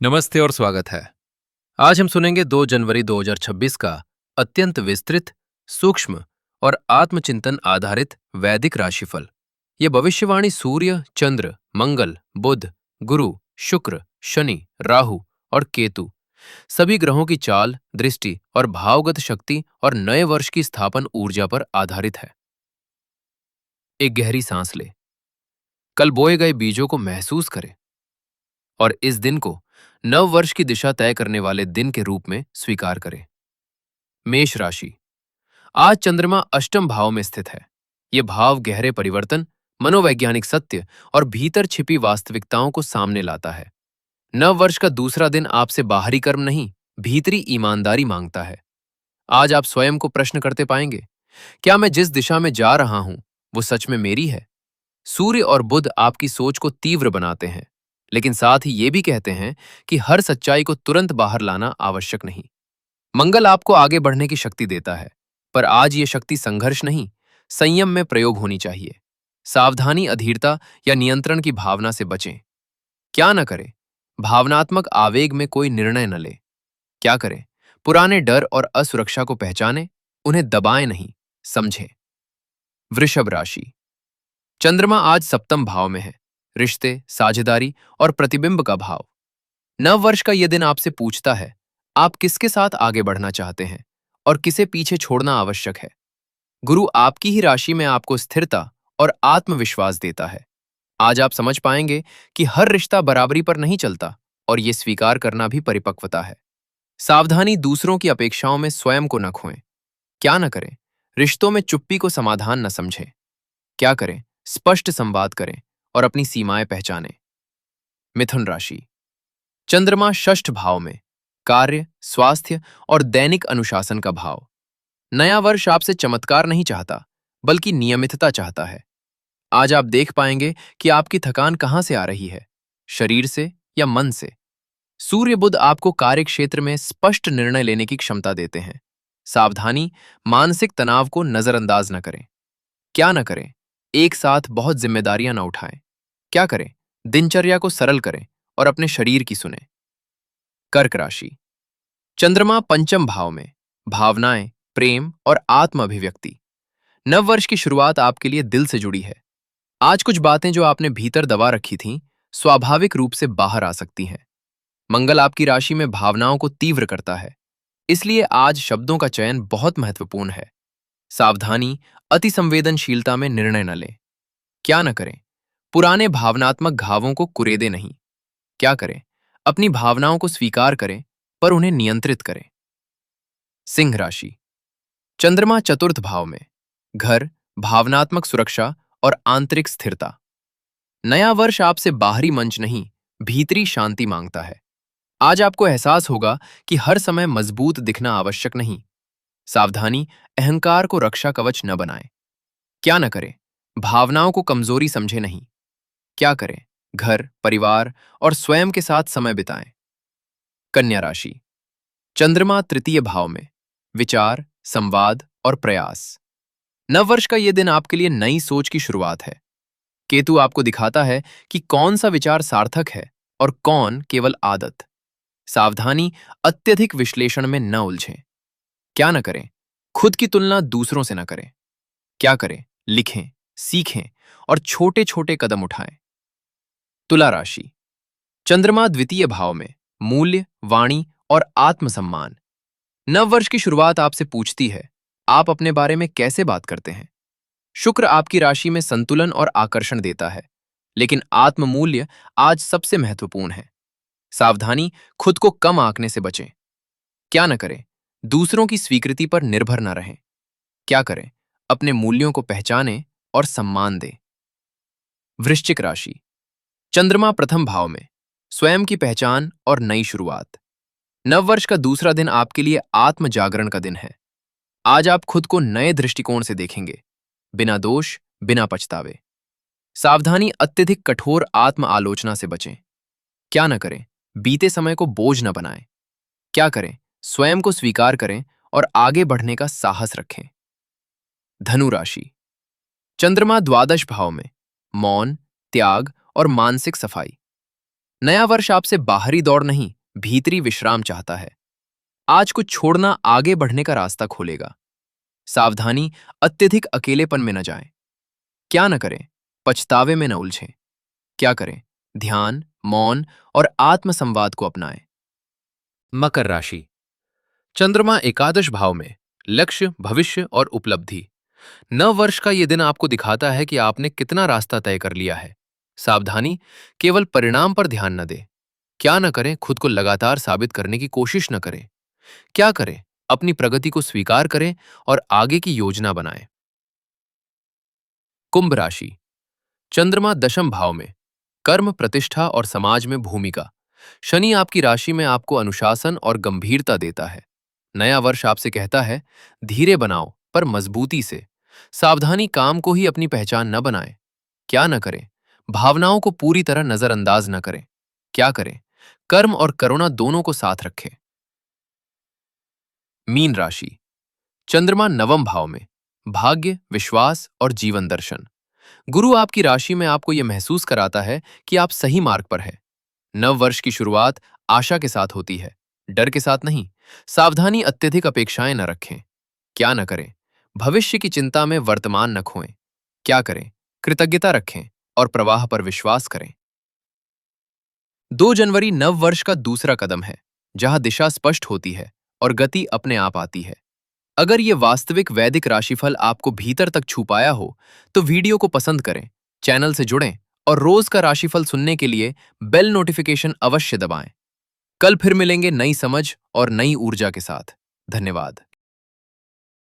नमस्ते और स्वागत है। आज हम सुनेंगे 2 जनवरी 2026 का अत्यंत विस्तृत, सूक्ष्म और आत्मचिंतन आधारित वैदिक राशिफल। यह भविष्यवाणी सूर्य, चंद्र, मंगल, बुध, गुरु, शुक्र, शनि, राहु और केतु सभी ग्रहों की चाल, दृष्टि और भावगत शक्ति और नए वर्ष की स्थापन ऊर्जा पर आधारित है। एक गहरी सांस ले, कल बोए गए बीजों को महसूस करें और इस दिन को नव वर्ष की दिशा तय करने वाले दिन के रूप में स्वीकार करें। मेष राशि। आज चंद्रमा अष्टम भाव में स्थित है। यह भाव गहरे परिवर्तन, मनोवैज्ञानिक सत्य और भीतर छिपी वास्तविकताओं को सामने लाता है। नव वर्ष का दूसरा दिन आपसे बाहरी कर्म नहीं, भीतरी ईमानदारी मांगता है। आज आप स्वयं को प्रश्न करते पाएंगे, क्या मैं जिस दिशा में जा रहा हूं वो सच में मेरी है? सूर्य और बुध आपकी सोच को तीव्र बनाते हैं, लेकिन साथ ही ये भी कहते हैं कि हर सच्चाई को तुरंत बाहर लाना आवश्यक नहीं। मंगल आपको आगे बढ़ने की शक्ति देता है, पर आज ये शक्ति संघर्ष नहीं, संयम में प्रयोग होनी चाहिए। सावधानी, अधीरता या नियंत्रण की भावना से बचें। क्या न करें? भावनात्मक आवेग में कोई निर्णय न ले। क्या करें? पुराने डर और असुरक्षा को पहचानें, उन्हें दबाएं नहीं, समझें। वृषभ राशि। चंद्रमा आज सप्तम भाव में है, रिश्ते, साझेदारी और प्रतिबिंब का भाव। नव वर्ष का यह दिन आपसे पूछता है, आप किसके साथ आगे बढ़ना चाहते हैं और किसे पीछे छोड़ना आवश्यक है। गुरु आपकी ही राशि में आपको स्थिरता और आत्मविश्वास देता है। आज आप समझ पाएंगे कि हर रिश्ता बराबरी पर नहीं चलता और ये स्वीकार करना भी परिपक्वता है। सावधानी, दूसरों की अपेक्षाओं में स्वयं को न खोएं। क्या न करें? रिश्तों में चुप्पी को समाधान न समझें। क्या करें? स्पष्ट संवाद करें और अपनी सीमाएं पहचानें। मिथुन राशि। चंद्रमा षष्ठ भाव में, कार्य, स्वास्थ्य और दैनिक अनुशासन का भाव। नया वर्ष आपसे चमत्कार नहीं चाहता, बल्कि नियमितता चाहता है। आज आप देख पाएंगे कि आपकी थकान कहां से आ रही है, शरीर से या मन से। सूर्य बुध आपको कार्य क्षेत्र में स्पष्ट निर्णय लेने की क्षमता देते हैं। सावधानी, मानसिक तनाव को नजरअंदाज न करें। क्या न करें? एक साथ बहुत जिम्मेदारियां न उठाएं। क्या करें? दिनचर्या को सरल करें और अपने शरीर की सुनें। कर्क राशि। चंद्रमा पंचम भाव में, भावनाएं, प्रेम और आत्म अभिव्यक्ति। नव वर्ष की शुरुआत आपके लिए दिल से जुड़ी है। आज कुछ बातें जो आपने भीतर दबा रखी थीं, स्वाभाविक रूप से बाहर आ सकती हैं। मंगल आपकी राशि में भावनाओं को तीव्र करता है, इसलिए आज शब्दों का चयन बहुत महत्वपूर्ण है। सावधानी, अति संवेदनशीलता में निर्णय न लें। क्या न करें? पुराने भावनात्मक घावों को कुरेदे नहीं। क्या करें? अपनी भावनाओं को स्वीकार करें, पर उन्हें नियंत्रित करें। सिंह राशि। चंद्रमा चतुर्थ भाव में, घर, भावनात्मक सुरक्षा और आंतरिक स्थिरता। नया वर्ष आपसे बाहरी मंच नहीं, भीतरी शांति मांगता है। आज आपको एहसास होगा कि हर समय मजबूत दिखना आवश्यक नहीं। सावधानी, अहंकार को रक्षा कवच न बनाएं। क्या न करें? भावनाओं को कमजोरी समझे नहीं। क्या करें? घर, परिवार और स्वयं के साथ समय बिताएं। कन्या राशि। चंद्रमा तृतीय भाव में, विचार, संवाद और प्रयास। नववर्ष का यह दिन आपके लिए नई सोच की शुरुआत है। केतु आपको दिखाता है कि कौन सा विचार सार्थक है और कौन केवल आदत। सावधानी, अत्यधिक विश्लेषण में न उलझें। क्या न करें? खुद की तुलना दूसरों से न करें। क्या करें? लिखें, सीखें और छोटे छोटे कदम उठाएं। तुला राशि। चंद्रमा द्वितीय भाव में, मूल्य, वाणी और आत्मसम्मान। नववर्ष की शुरुआत आपसे पूछती है, आप अपने बारे में कैसे बात करते हैं। शुक्र आपकी राशि में संतुलन और आकर्षण देता है, लेकिन आत्ममूल्य आज सबसे महत्वपूर्ण है। सावधानी, खुद को कम आंकने से बचें। क्या न करें? दूसरों की स्वीकृति पर निर्भर न रहें। क्या करें? अपने मूल्यों को पहचानें और सम्मान दें। वृश्चिक राशि। चंद्रमा प्रथम भाव में, स्वयं की पहचान और नई शुरुआत। नववर्ष का दूसरा दिन आपके लिए आत्म जागरण का दिन है। आज आप खुद को नए दृष्टिकोण से देखेंगे, बिना दोष, बिना पछतावे। सावधानी, अत्यधिक कठोर आत्म आलोचना से बचें। क्या न करें? बीते समय को बोझ न बनाएं। क्या करें? स्वयं को स्वीकार करें और आगे बढ़ने का साहस रखें। धनु राशि। चंद्रमा द्वादश भाव में, मौन, त्याग और मानसिक सफाई। नया वर्ष आपसे बाहरी दौड़ नहीं, भीतरी विश्राम चाहता है। आज कुछ छोड़ना आगे बढ़ने का रास्ता खोलेगा। सावधानी, अत्यधिक अकेलेपन में न जाएं। क्या न करें? पछतावे में न उलझें। क्या करें? ध्यान, मौन और आत्म संवाद को अपनाएं। मकर राशि। चंद्रमा एकादश भाव में, लक्ष्य, भविष्य और उपलब्धि। नव वर्ष का यह दिन आपको दिखाता है कि आपने कितना रास्ता तय कर लिया है। सावधानी, केवल परिणाम पर ध्यान न दें। क्या न करें? खुद को लगातार साबित करने की कोशिश न करें। क्या करें? अपनी प्रगति को स्वीकार करें और आगे की योजना बनाएं। कुंभ राशि। चंद्रमा दशम भाव में, कर्म, प्रतिष्ठा और समाज में भूमिका। शनि आपकी राशि में आपको अनुशासन और गंभीरता देता है। नया वर्ष आपसे कहता है, धीरे बनाओ पर मजबूती से। सावधानी, काम को ही अपनी पहचान न बनाएं। क्या न करें? भावनाओं को पूरी तरह नजरअंदाज न करें। क्या करें? कर्म और करुणा दोनों को साथ रखें। मीन राशि। चंद्रमा नवम भाव में, भाग्य, विश्वास और जीवन दर्शन। गुरु आपकी राशि में आपको यह महसूस कराता है कि आप सही मार्ग पर हैं। नव वर्ष की शुरुआत आशा के साथ होती है, डर के साथ नहीं। सावधानी, अत्यधिक अपेक्षाएं न रखें। क्या न करें? भविष्य की चिंता में वर्तमान न खोएं। क्या करें? कृतज्ञता रखें और प्रवाह पर विश्वास करें। 2 जनवरी नव वर्ष का दूसरा कदम है, जहां दिशा स्पष्ट होती है और गति अपने आप आती है। अगर ये वास्तविक वैदिक राशिफल आपको भीतर तक छू पाया हो, तो वीडियो को पसंद करें, चैनल से जुड़ें और रोज का राशिफल सुनने के लिए बेल नोटिफिकेशन अवश्य दबाएं। कल फिर मिलेंगे नई समझ और नई ऊर्जा के साथ। धन्यवाद।